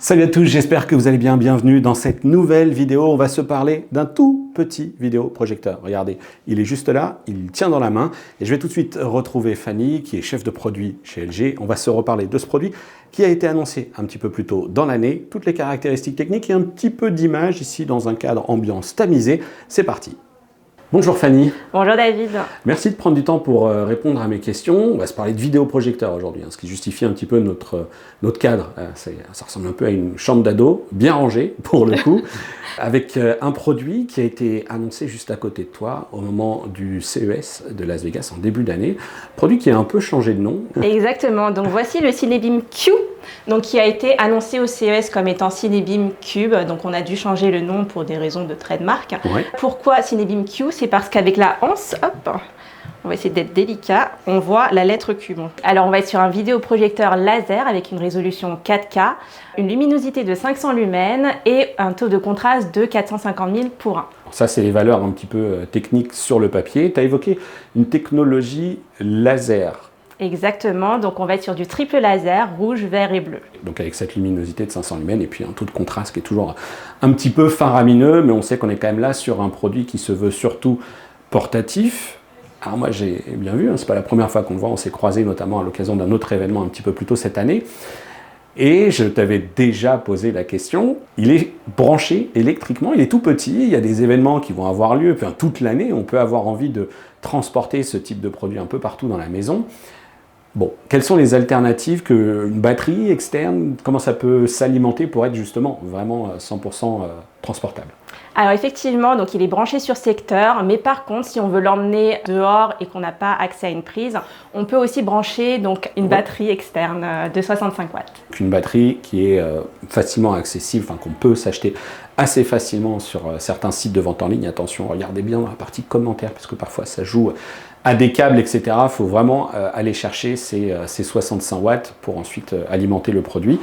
Salut à tous, j'espère que vous allez bien. Bienvenue dans cette nouvelle vidéo. On va se parler d'un tout petit vidéoprojecteur. Regardez, il est juste là, il tient dans la main. Et je vais tout de suite retrouver Fanny, qui est chef de produit chez LG. On va se reparler de ce produit qui a été annoncé un petit peu plus tôt dans l'année. Toutes les caractéristiques techniques et un petit peu d'image ici dans un cadre ambiance tamisé. C'est parti. Bonjour Fanny. Bonjour David. Merci de prendre du temps pour répondre à mes questions. On va se parler de vidéoprojecteur aujourd'hui, ce qui justifie un petit peu notre cadre. Ça ressemble un peu à une chambre d'ado, bien rangée pour le coup, avec un produit qui a été annoncé juste à côté de toi au moment du CES de Las Vegas en début d'année. Produit qui a un peu changé de nom. Exactement, donc voici le Cinebeam Q, donc qui a été annoncé au CES comme étant Cinebeam Cube, donc on a dû changer le nom pour des raisons de trademark. Ouais. Pourquoi Cinebeam Q? C'est parce qu'avec la anse, hop, on va essayer d'être délicat, on voit la lettre Q. Alors on va être sur un vidéoprojecteur laser avec une résolution 4K, une luminosité de 500 lumens et un taux de contraste de 450 000 pour 1. Ça, c'est les valeurs un petit peu techniques sur le papier. Tu as évoqué une technologie laser. Exactement, donc on va être sur du triple laser, rouge, vert et bleu. Donc avec cette luminosité de 500 lumens et puis un taux de contraste qui est toujours un petit peu faramineux, mais on sait qu'on est quand même là sur un produit qui se veut surtout portatif. Alors moi j'ai bien vu, c'est pas la première fois qu'on le voit, on s'est croisés notamment à l'occasion d'un autre événement un petit peu plus tôt cette année. Et je t'avais déjà posé la question, il est branché électriquement, il est tout petit, il y a des événements qui vont avoir lieu, enfin, toute l'année, on peut avoir envie de transporter ce type de produit un peu partout dans la maison. Bon, quelles sont les alternatives qu'une batterie externe, comment ça peut s'alimenter pour être justement vraiment 100% transportable? Alors effectivement, donc il est branché sur secteur, mais par contre, si on veut l'emmener dehors et qu'on n'a pas accès à une prise, on peut aussi brancher donc une batterie externe de 65 watts. Une batterie qui est facilement accessible, enfin qu'on peut s'acheter assez facilement sur certains sites de vente en ligne. Attention, regardez bien dans la partie commentaires, parce que parfois ça joue à des câbles, etc. Il faut vraiment aller chercher ces 65 watts pour ensuite alimenter le produit.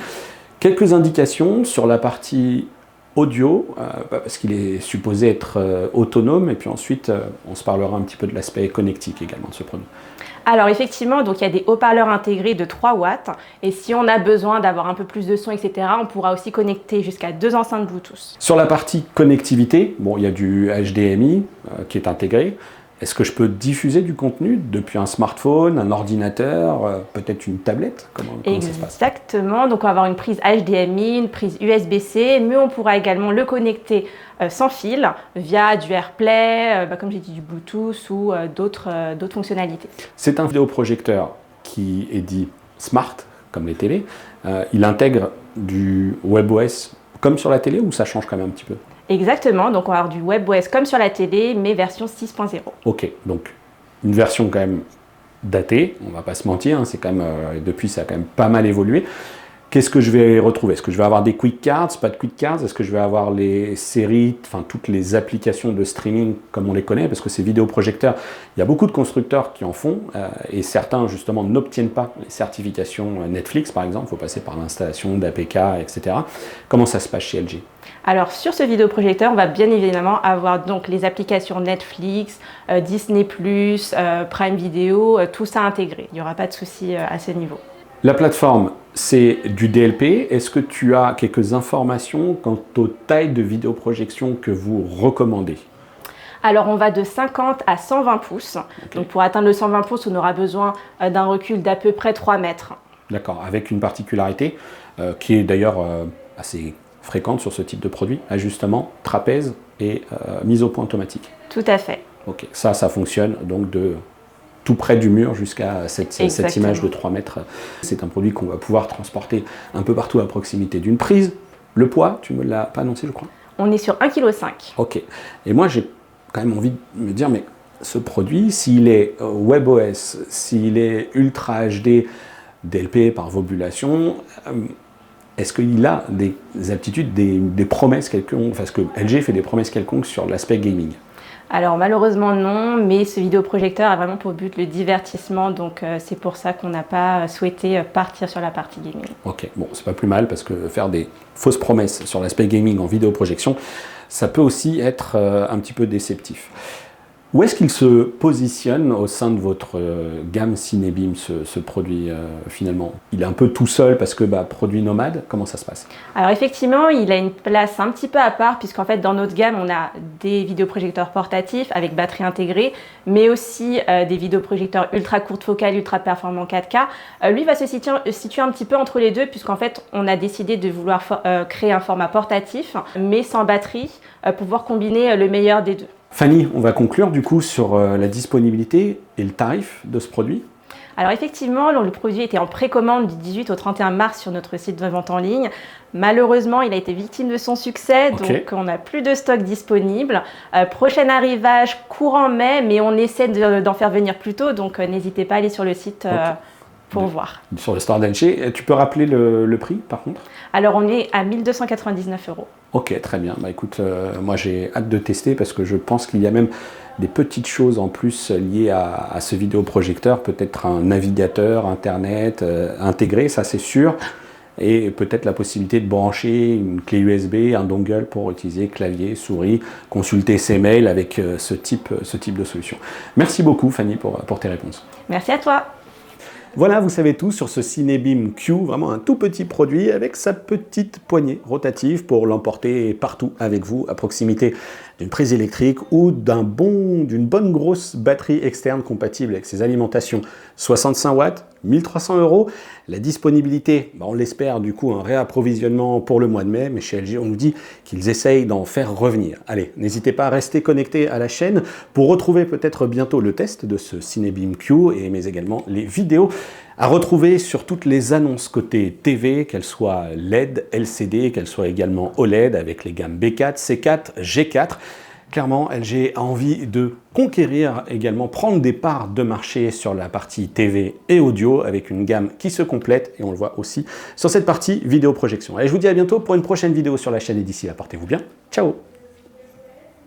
Quelques indications sur la partie audio, parce qu'il est supposé être autonome, et puis ensuite on se parlera un petit peu de l'aspect connectique également de ce produit. Alors effectivement, donc il y a des haut-parleurs intégrés de 3 watts, et si on a besoin d'avoir un peu plus de son, etc., on pourra aussi connecter jusqu'à 2 enceintes Bluetooth. Sur la partie connectivité, bon, il y a du HDMI qui est intégré. Est-ce que je peux diffuser du contenu depuis un smartphone, un ordinateur, peut-être une tablette? Comment ça se passe? Exactement, donc on va avoir une prise HDMI, une prise USB-C, mais on pourra également le connecter sans fil via du AirPlay, comme j'ai dit du Bluetooth ou d'autres fonctionnalités. C'est un vidéoprojecteur qui est dit smart, comme les télés. Il intègre du WebOS comme sur la télé ou ça change quand même un petit peu? Exactement, donc on va avoir du WebOS comme sur la télé, mais version 6.0. Ok, donc une version quand même datée, on va pas se mentir, c'est quand même, depuis ça a quand même pas mal évolué. Qu'est-ce que je vais retrouver? Est-ce que je vais avoir des quick cards, pas de quick cards? Est-ce que je vais avoir les séries, enfin toutes les applications de streaming comme on les connaît? Parce que ces vidéoprojecteurs, il y a beaucoup de constructeurs qui en font et certains justement n'obtiennent pas les certifications Netflix par exemple, il faut passer par l'installation d'APK, etc. Comment ça se passe chez LG? Alors sur ce vidéoprojecteur, on va bien évidemment avoir donc les applications Netflix, Disney+, Prime Video, tout ça intégré. Il n'y aura pas de souci à ce niveau. La plateforme, c'est du DLP. Est-ce que tu as quelques informations quant aux tailles de vidéoprojection que vous recommandez? Alors on va de 50 à 120 pouces. Okay. Donc pour atteindre le 120 pouces, on aura besoin d'un recul d'à peu près 3 mètres. D'accord, avec une particularité qui est d'ailleurs assez fréquente sur ce type de produit, ajustement, trapèze et mise au point automatique. Tout à fait. Ok, ça fonctionne donc de tout près du mur jusqu'à cette image de 3 mètres. C'est un produit qu'on va pouvoir transporter un peu partout à proximité d'une prise. Le poids, tu ne me l'as pas annoncé, je crois? On est sur 1,5 kg. Ok, et moi j'ai quand même envie de me dire, mais ce produit, s'il est WebOS, s'il est Ultra HD, DLP par vobulation, est-ce qu'il a des aptitudes, des promesses quelconques, parce que LG fait des promesses quelconques sur l'aspect gaming? Alors malheureusement non, mais ce vidéoprojecteur a vraiment pour but le divertissement, donc c'est pour ça qu'on n'a pas souhaité partir sur la partie gaming. Ok, bon c'est pas plus mal parce que faire des fausses promesses sur l'aspect gaming en vidéoprojection, ça peut aussi être un petit peu déceptif. Où est-ce qu'il se positionne au sein de votre gamme Cinebeam, ce produit finalement? Il est un peu tout seul parce que produit nomade, comment ça se passe? Alors effectivement, il a une place un petit peu à part puisqu'en fait dans notre gamme, on a des vidéoprojecteurs portatifs avec batterie intégrée, mais aussi des vidéoprojecteurs ultra courte focale, ultra performants 4K. Lui va se situer un petit peu entre les deux puisqu'en fait, on a décidé de vouloir créer un format portatif, mais sans batterie, pour pouvoir combiner le meilleur des deux. Fanny, on va conclure du coup sur la disponibilité et le tarif de ce produit. Alors effectivement, le produit était en précommande du 18 au 31 mars sur notre site de vente en ligne. Malheureusement, il a été victime de son succès, donc on n'a plus de stock disponible. Prochain arrivage courant mai, mais on essaie d'en faire venir plus tôt, donc n'hésitez pas à aller sur le site pour voir. Sur le store d'Enche. Tu peux rappeler le prix par contre? Alors on est à 1 299 €. Ok, très bien. Écoute, moi j'ai hâte de tester parce que je pense qu'il y a même des petites choses en plus liées à ce vidéoprojecteur, peut-être un navigateur, internet intégré, ça c'est sûr, et peut-être la possibilité de brancher une clé USB, un dongle pour utiliser clavier, souris, consulter ses mails avec ce type de solution. Merci beaucoup Fanny pour tes réponses. Merci à toi. Voilà, vous savez tout sur ce Cinebeam Q, vraiment un tout petit produit avec sa petite poignée rotative pour l'emporter partout avec vous, à proximité d'une prise électrique ou d'une bonne grosse batterie externe compatible avec ses alimentations 65 watts, 1300 €. La disponibilité, on l'espère du coup un réapprovisionnement pour le mois de mai, mais chez LG on nous dit qu'ils essayent d'en faire revenir. Allez, n'hésitez pas à rester connecté à la chaîne pour retrouver peut-être bientôt le test de ce Cinebeam Q, mais également les vidéos à retrouver sur toutes les annonces côté TV, qu'elles soient LED, LCD, qu'elles soient également OLED avec les gammes B4, C4, G4. Clairement, LG a envie de conquérir également, prendre des parts de marché sur la partie TV et audio avec une gamme qui se complète et on le voit aussi sur cette partie vidéo projection. Allez, je vous dis à bientôt pour une prochaine vidéo sur la chaîne et d'ici là, portez-vous bien. Ciao!